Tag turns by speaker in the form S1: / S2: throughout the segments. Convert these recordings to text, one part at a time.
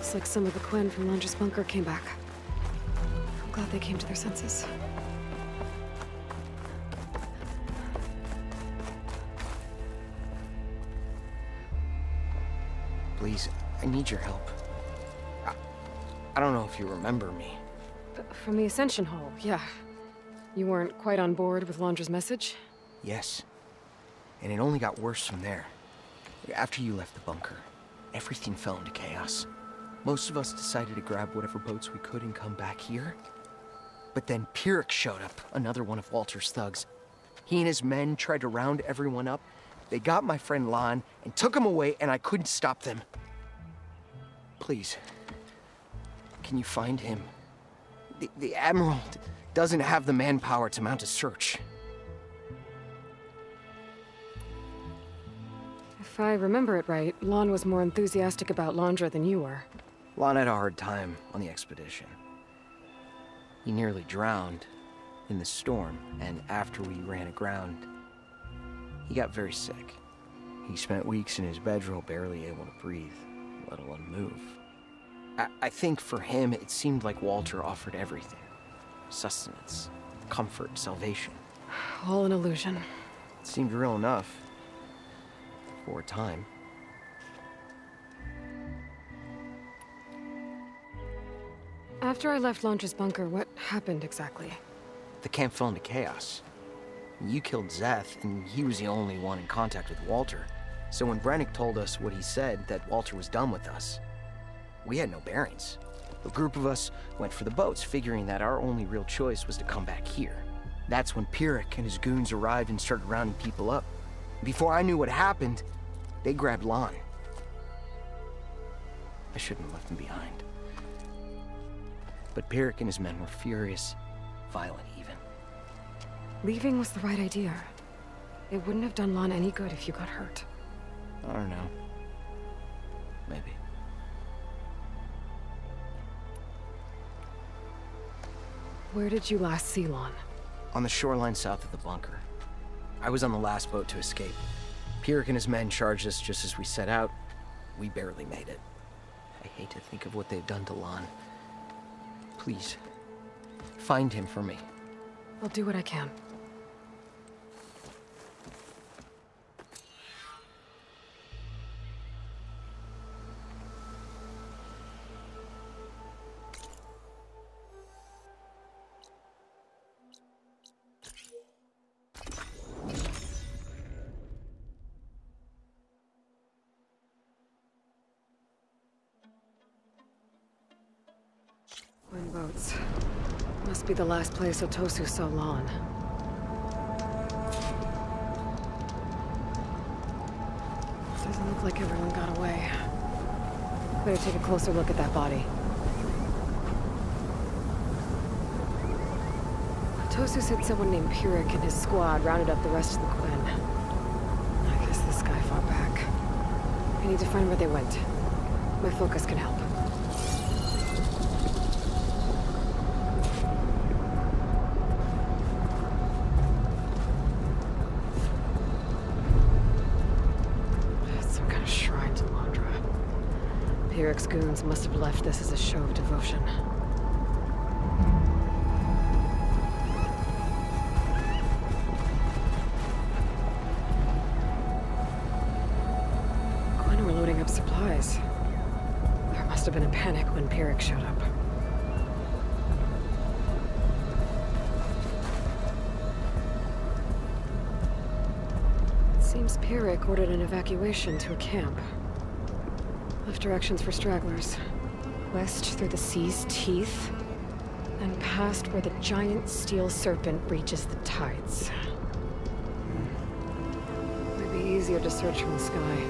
S1: Looks like some of the Quen from Landra's bunker came back. I'm glad they came to their senses.
S2: Please, I need your help. I don't know if you remember me.
S1: From the Ascension Hall, yeah. You weren't quite on board with Landra's message?
S2: Yes. And it only got worse from there. After you left the bunker, everything fell into chaos. Most of us decided to grab whatever boats we could and come back here. But then Pyrrhic showed up, another one of Walter's thugs. He and his men tried to round everyone up. They got my friend Lon and took him away, and I couldn't stop them. Please, can you find him? The Admiral doesn't have the manpower to mount a search.
S1: If I remember it right, Lon was more enthusiastic about Landra than you were.
S2: Lon had a hard time on the expedition. He nearly drowned in the storm, and after we ran aground, he got very sick. He spent weeks in his bedroll, barely able to breathe, let alone move. I think for him, it seemed like Walter offered everything. Sustenance, comfort, salvation.
S1: All an illusion.
S2: It seemed real enough. For a time.
S1: After I left Landra's bunker, what happened exactly?
S2: The camp fell into chaos. You killed Zeth, and he was the only one in contact with Walter. So when Brennick told us what he said, that Walter was done with us, we had no bearings. A group of us went for the boats, figuring that our only real choice was to come back here. That's when Pyrrhic and his goons arrived and started rounding people up. Before I knew what happened, they grabbed Lon. I shouldn't have left him behind. But Pyrrhic and his men were furious, violent even.
S1: Leaving was the right idea. It wouldn't have done Lon any good if you got hurt.
S2: I don't know. Maybe.
S1: Where did you last see Lon?
S2: On the shoreline south of the bunker. I was on the last boat to escape. Pyrrhic and his men charged us just as we set out. We barely made it. I hate to think of what they've done to Lon. Please, find him for me.
S1: I'll do what I can. Twin boats. Must be the last place Otosu saw Lon. Doesn't look like everyone got away. Better take a closer look at that body. Otosu said someone named Pyrrhic and his squad rounded up the rest of the Quen. I guess this guy fought back. I need to find where they went. My focus can help. Pyrrhic's goons must have left this as a show of devotion. Quen were loading up supplies. There must have been a panic when Pyrrhic showed up. It seems Pyrrhic ordered an evacuation to a camp. Left directions for stragglers. West through the sea's teeth, and past where the giant steel serpent reaches the tides. Might be easier to search from the sky.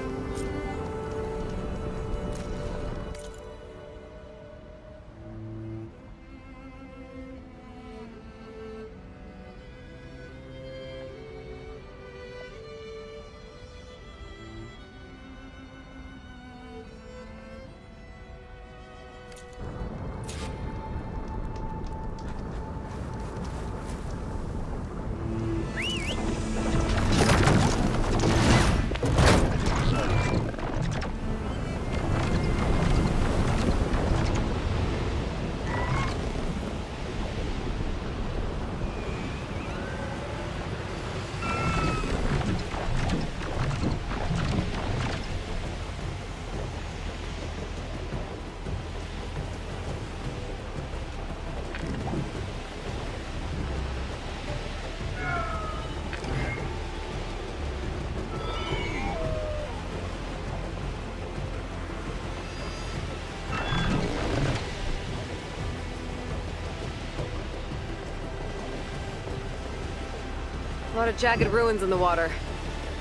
S1: A lot of jagged ruins in the water.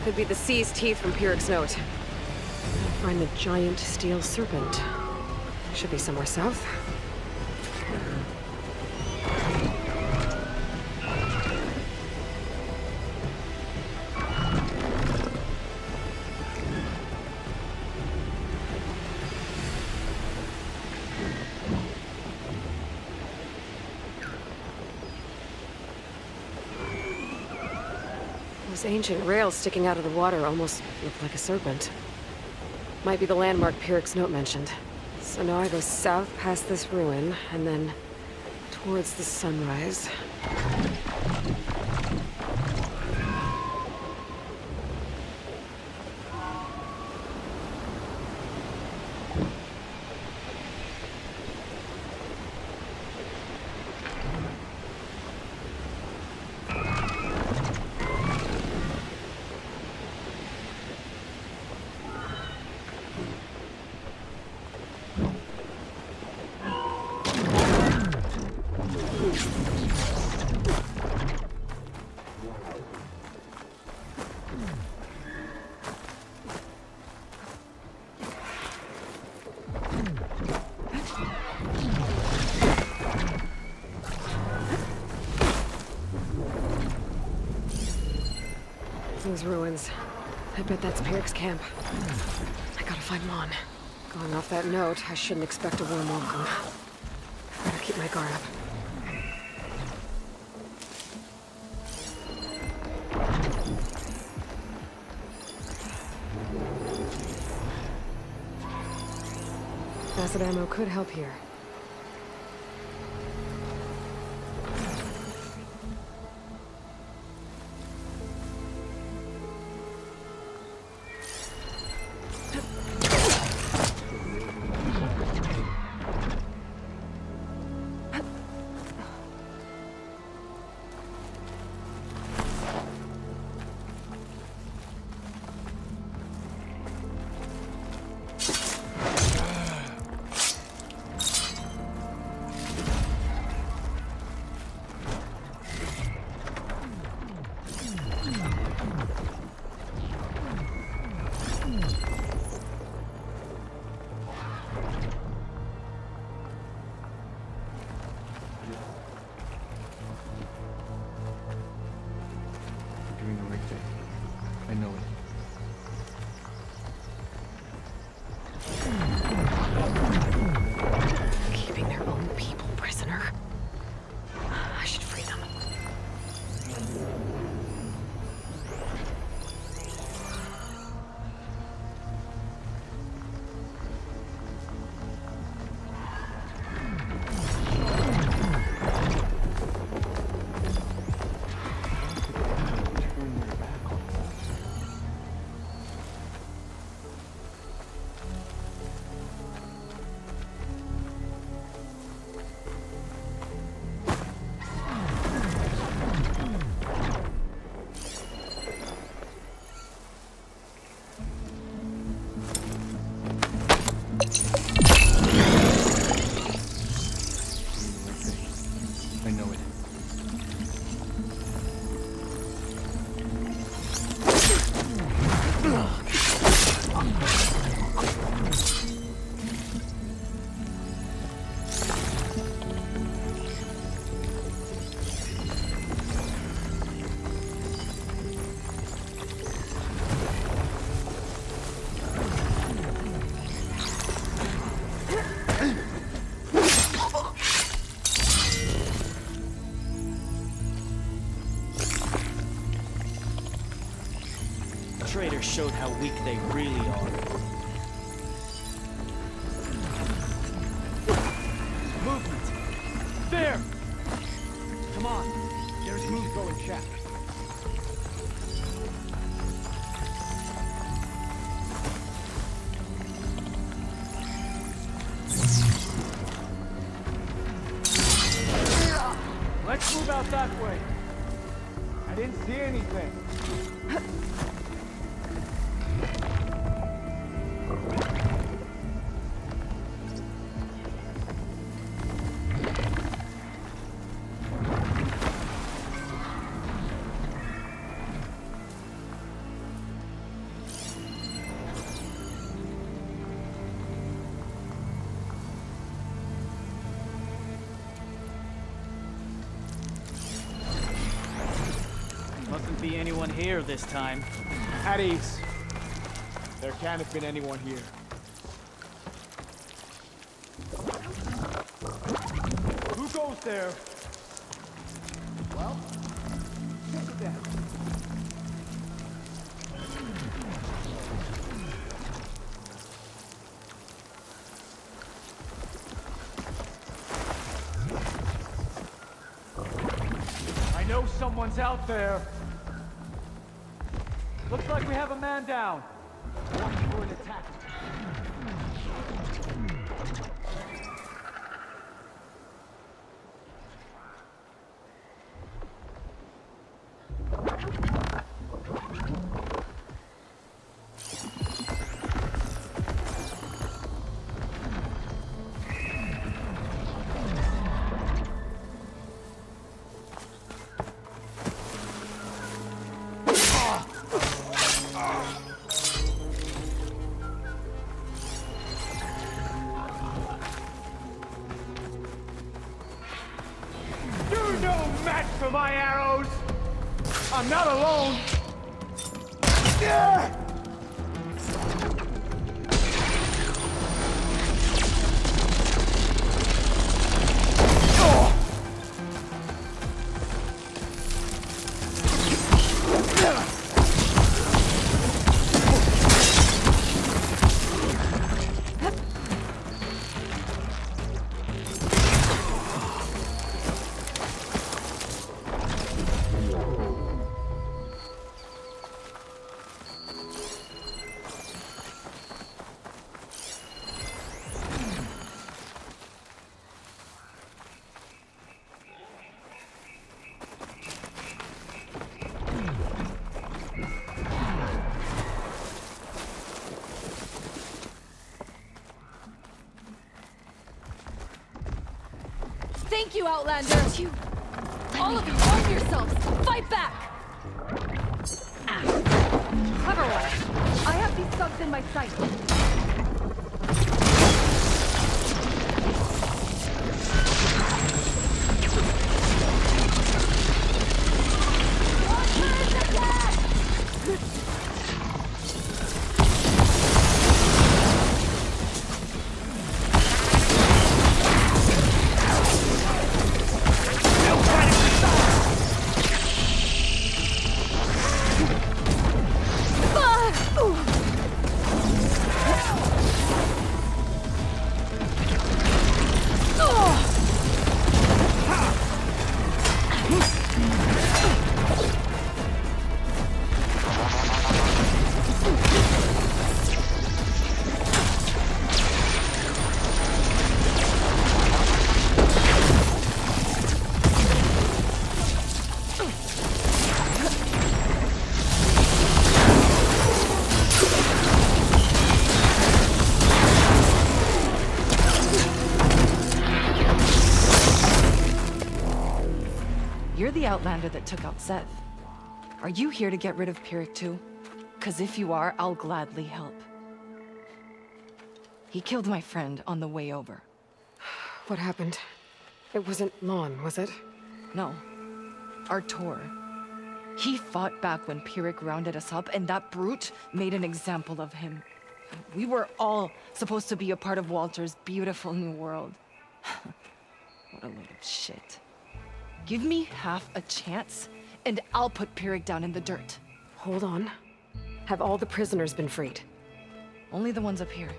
S1: Could be the sea's teeth from Pyrrhic's note. Find the giant steel serpent. Should be somewhere south. Those ancient rails sticking out of the water almost look like a serpent. Might be the landmark Pyrrhic's note mentioned. So now I go south past this ruin, and then towards the sunrise. Those ruins. I bet that's Pyrrhic's camp. I gotta find Lon. Going off that note, I shouldn't expect a warm welcome. Better keep my guard up. Acid ammo could help here.
S2: I know it.
S1: Keeping their own people prisoner. I should free them.
S2: I know it.
S3: Traitors showed how weak they really are. Movement! There! Come on, there's Muzo and Jack. Let's move out that way. I didn't see anything.
S4: Mustn't be anyone here this time.
S3: At ease. There can't have been anyone here. Who goes there? Well, get to them. I know someone's out there. Looks like we have a man down. Watch for an attack. For my arrows! I'm not alone! Yeah!
S5: Thank you, Outlander! All of you, arm yourselves! Fight back! Clever one! I have these thugs in my sight.
S6: You're the Outlander that took out Seth. Are you here to get rid of Pyrrhic too? 'Cause if you are, I'll gladly help. He killed my friend on the way over.
S1: What happened? It wasn't Lon, was it?
S6: No. Artur. He fought back when Pyrrhic rounded us up, and that brute made an example of him. We were all supposed to be a part of Walter's beautiful new world. What a load of shit. Give me half a chance, and I'll put Pyrrhic down in the dirt.
S1: Hold on. Have all the prisoners been freed?
S6: Only the ones up here.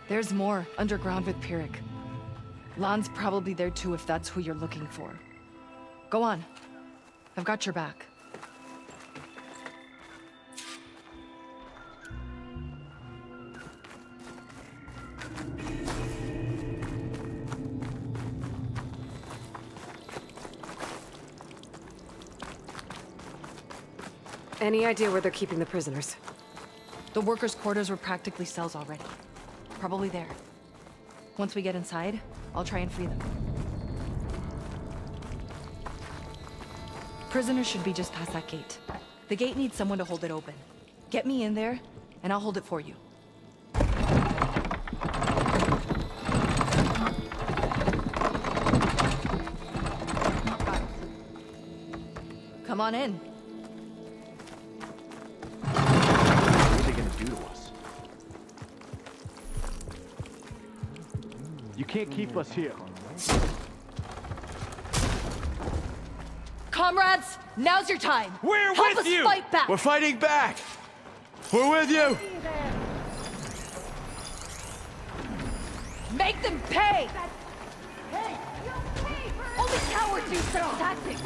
S6: There's more underground with Pyrrhic. Lon's probably there too if that's who you're looking for. Go on. I've got your back.
S1: Any idea where they're keeping the prisoners?
S6: The workers' quarters were practically cells already. Probably there. Once we get inside, I'll try and free them. Prisoners should be just past that gate. The gate needs someone to hold it open. Get me in there, and I'll hold it for you. Got it. Come on in.
S3: What are they gonna do to us? You can't keep us here.
S5: Comrades, now's your time.
S3: We're
S5: Help
S3: with
S5: us
S3: you!
S5: fight back.
S3: We're fighting back! We're with you!
S5: Make them pay! Only cowards use such tactics!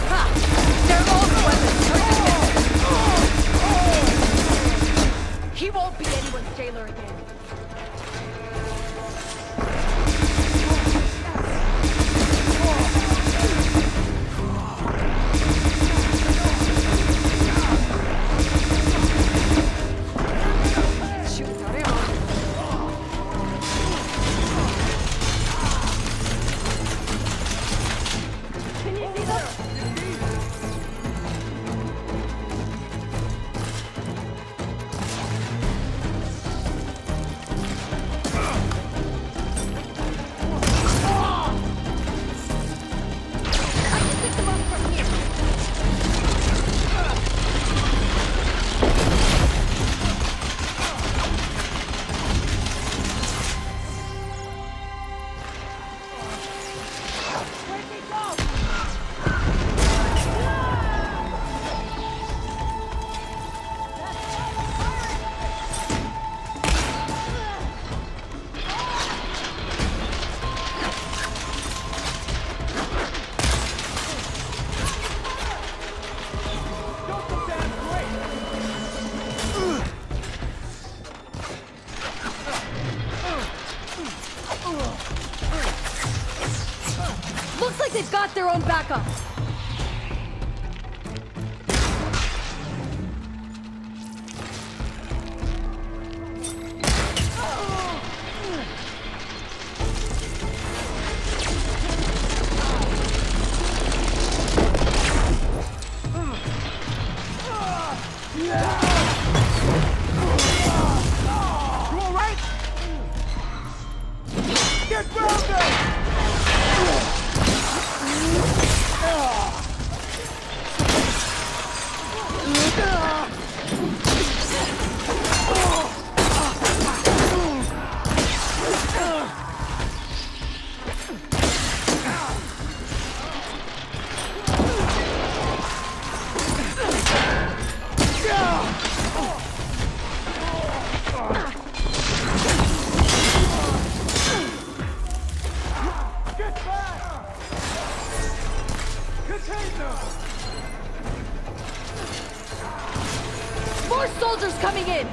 S5: Ha! Their own weapons! He won't be anyone's jailer again. Looks like they've got their own backup.
S3: You all right? Get grounded! Get back! Contain them!
S5: More soldiers coming in!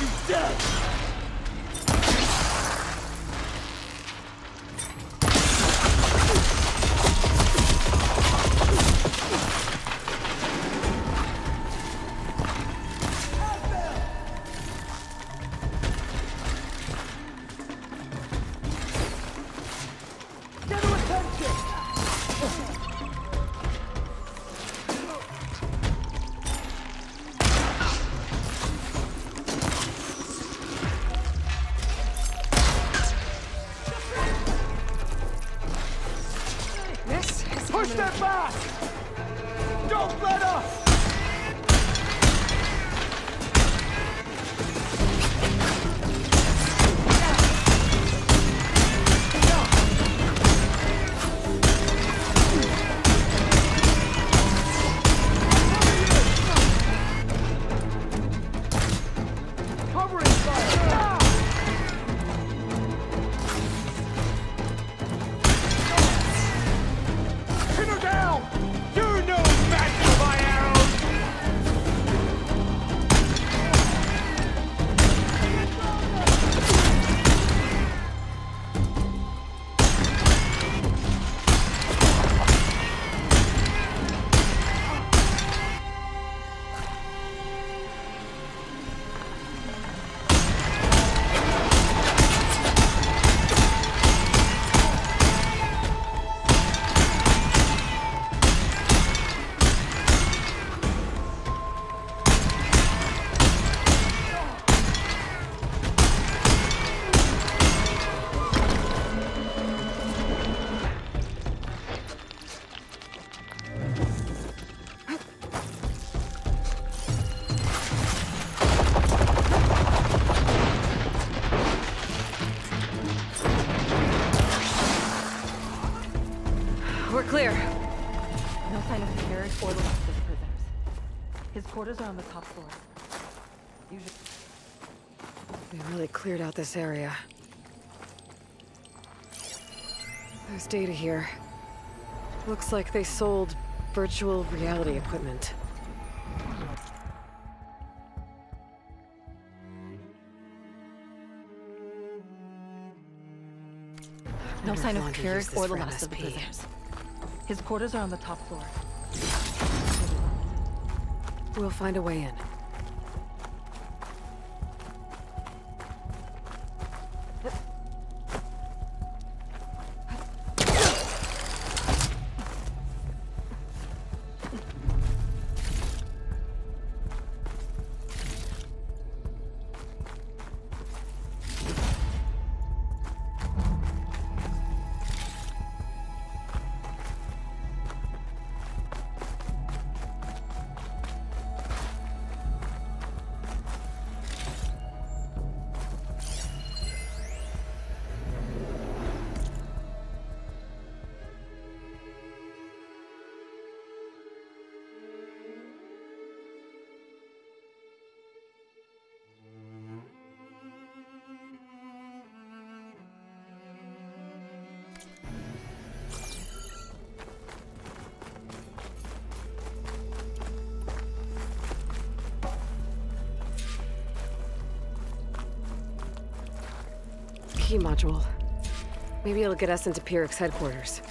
S3: you dead! Push that back! Don't let up! Covering fire! Now! Pin her down! You're no match for my arrows!
S1: We're clear.
S6: No sign of Pierre or the rest of the prisoners. His quarters are on the top floor. Usually.
S1: We really cleared out this area. There's data here. Looks like they sold virtual reality equipment.
S6: No sign of
S1: Wonder if
S6: Pierre
S1: Laundry used
S6: or
S1: this
S6: the
S1: for
S6: last of the
S1: MSP.
S6: prisoners. His quarters are on the top floor.
S1: We'll find a way in. Key module. Maybe it'll get us into Pyrrhic's headquarters.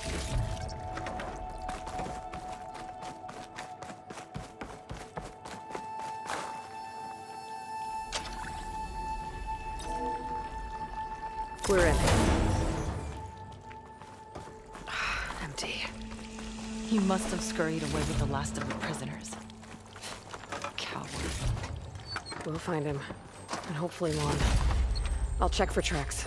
S1: We're in. Empty.
S6: He must have scurried away with the last of the prisoners. Coward.
S1: We'll find him. And hopefully Lon. I'll check for tracks.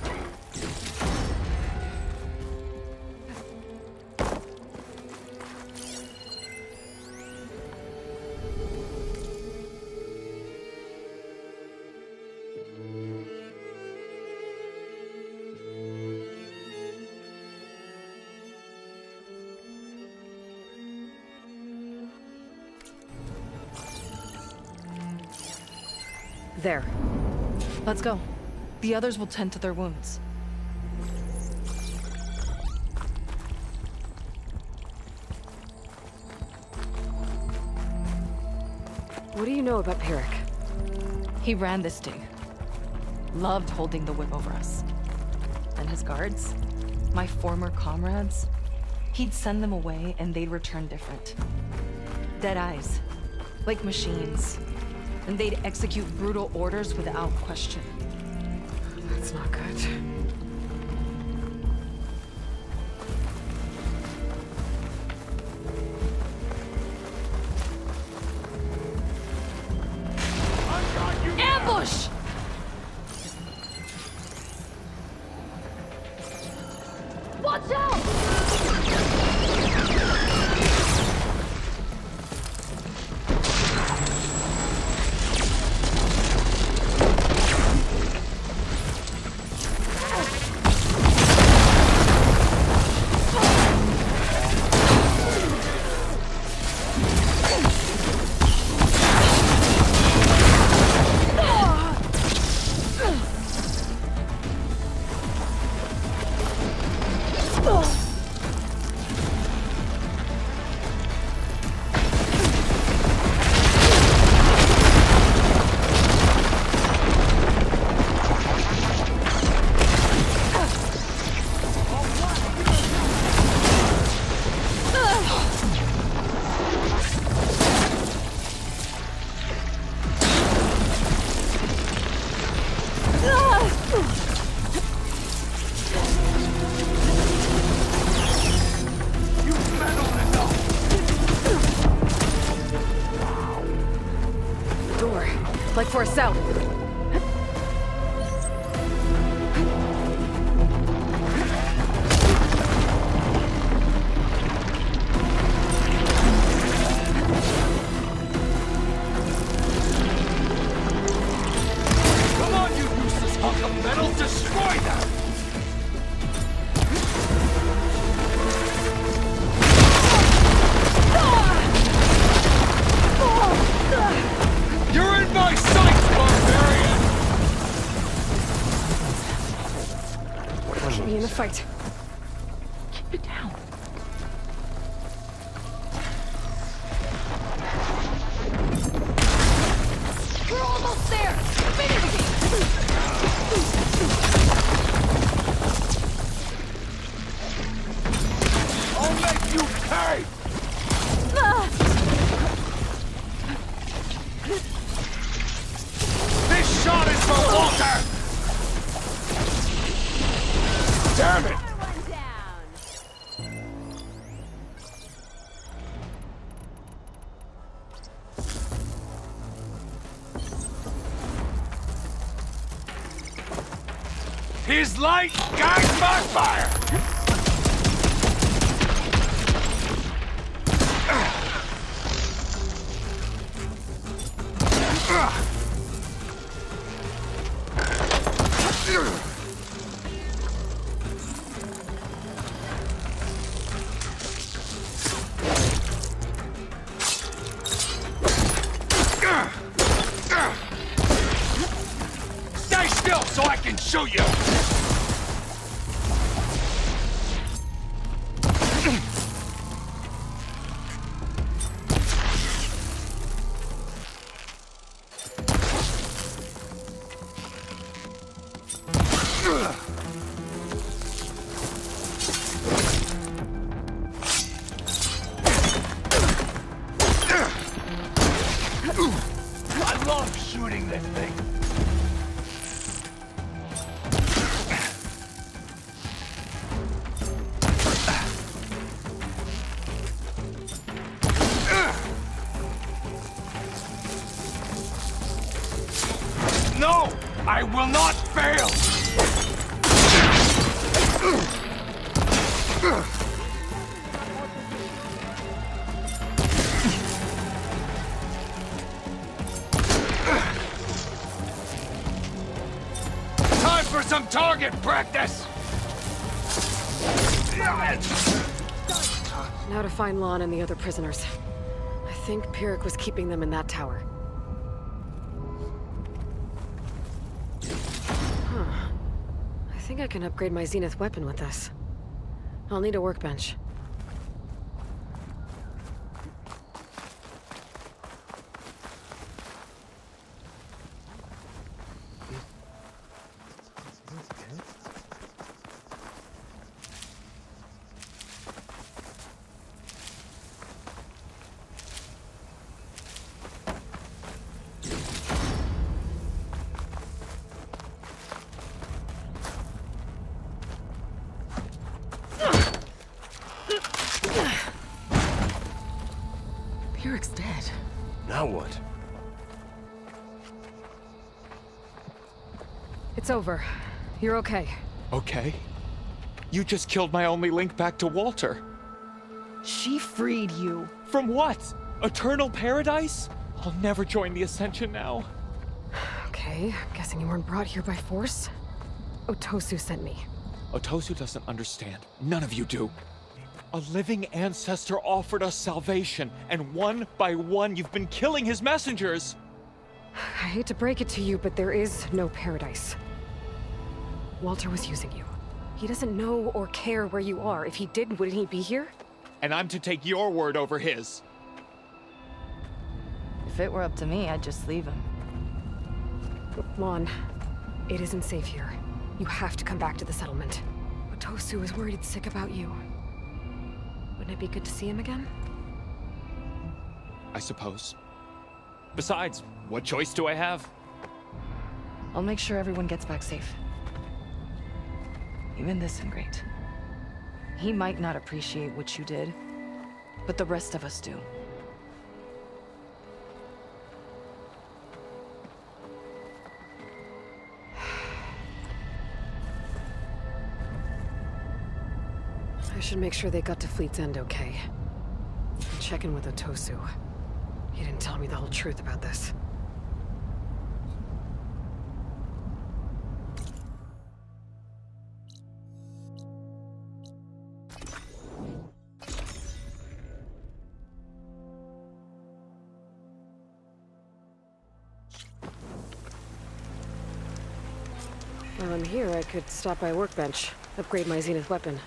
S1: There.
S6: Let's go. The others will tend to their wounds.
S1: What do you know about Pyrrhic?
S6: He ran this dig. loved holding the whip over us. And his guards, my former comrades, he'd send them away and they'd return different. Dead eyes, like machines. And they'd execute brutal orders without question.
S1: That's not good.
S5: Ambush! Watch out!
S1: Like for a cell.
S3: Come on, you useless hunk of metal! Destroy them! You're in my sights, barbarian!
S1: Keep me in the fight.
S6: Keep it down.
S5: We're almost there! Finish
S3: I'll make you pay! This shot is for Walter! Damn it!
S5: One down!
S3: His light guides my fire! Stay still so I can shoot you! I love shooting this thing! No! I will not fail! Time for some target practice!
S1: Now to find Lon and the other prisoners. I think Pyrrhic was keeping them in that tower. Huh. I think I can upgrade my Zenith weapon with this. I'll need a workbench.
S7: Now what?
S1: It's over. You're okay.
S8: Okay. You just killed my only link back to Walter.
S6: She freed you.
S8: From what? Eternal paradise? I'll never join the Ascension now.
S1: Okay, I'm guessing you weren't brought here by force. Otosu sent me.
S8: Otosu doesn't understand. None of you do. A living ancestor offered us salvation, and one by one you've been killing his messengers.
S1: I hate to break it to you, but there is no paradise. Walter was using you. He doesn't know or care where you are. If he did, wouldn't he be here?
S8: And I'm to take your word over his.
S6: If it were up to me, I'd just leave him.
S1: Lon, it isn't safe here. You have to come back to the settlement. Otosu is worried it's sick about you. Wouldn't it be good to see him again?
S8: I suppose. Besides, what choice do I have?
S6: I'll make sure everyone gets back safe. Even this ingrate. He might not appreciate what you did, but the rest of us do.
S1: I should make sure they got to Fleet's End okay. And check in with Otosu. He didn't tell me the whole truth about this. While I'm here, I could stop by a workbench, upgrade my Zenith weapon.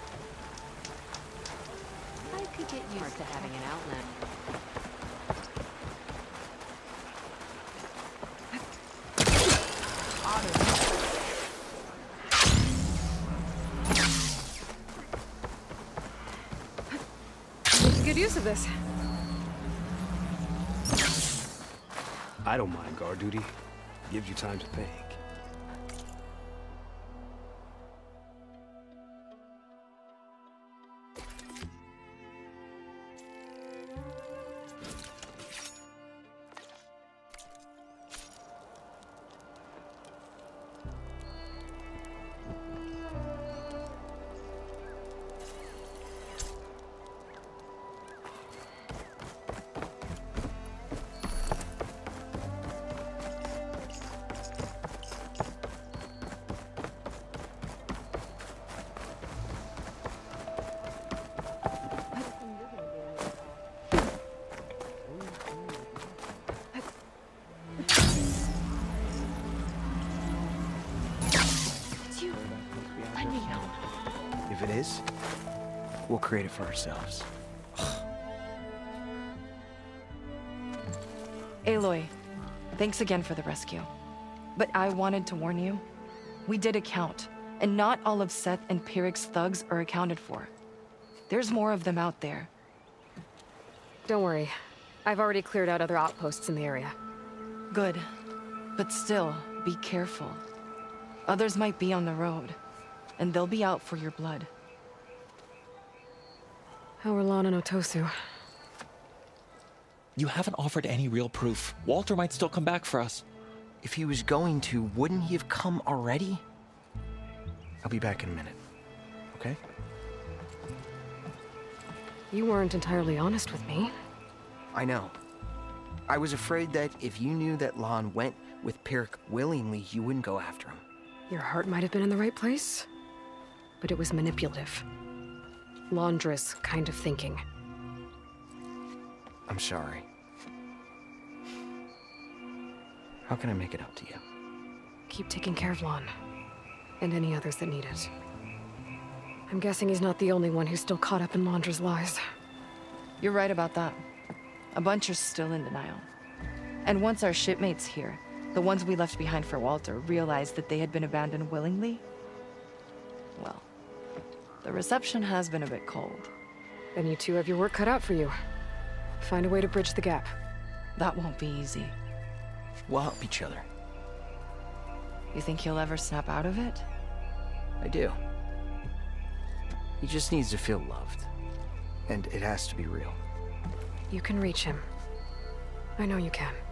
S5: I could get used to having an outlet.
S1: Make good use of this.
S7: I don't mind guard duty. Gives you time to think.
S2: If it is, we'll create it for ourselves.
S6: Aloy, thanks again for the rescue. But I wanted to warn you. We did a count, and not all of Seth and Pyrrhic's thugs are accounted for. There's more of them out there.
S1: Don't worry. I've already cleared out other outposts in the area.
S6: Good. But still, be careful. Others might be on the road, and they'll be out for your blood.
S1: How are Lon and Otosu?
S8: You haven't offered any real proof. Walter might still come back for us.
S2: If he was going to, wouldn't he have come already? I'll be back in a minute, okay?
S1: You weren't entirely honest with me.
S2: I know. I was afraid that if you knew that Lon went with Pyrrhic willingly, you wouldn't go after him.
S1: Your heart might have been in the right place, but it was manipulative. Laundress kind of thinking.
S2: I'm sorry. How can I make it up to you?
S1: Keep taking care of Lon, and any others that need it. I'm guessing he's not the only one who's still caught up in Laundra's lies.
S6: You're right about that. A bunch are still in denial. And once our shipmates here, the ones we left behind for Walter, realized that they had been abandoned willingly, well, the reception has been a bit cold.
S1: Then you two have your work cut out for you. Find a way to bridge the gap.
S6: That won't be easy.
S2: We'll help each other.
S6: You think he'll ever snap out of it?
S2: I do. He just needs to feel loved. And it has to be real.
S1: You can reach him. I know you can.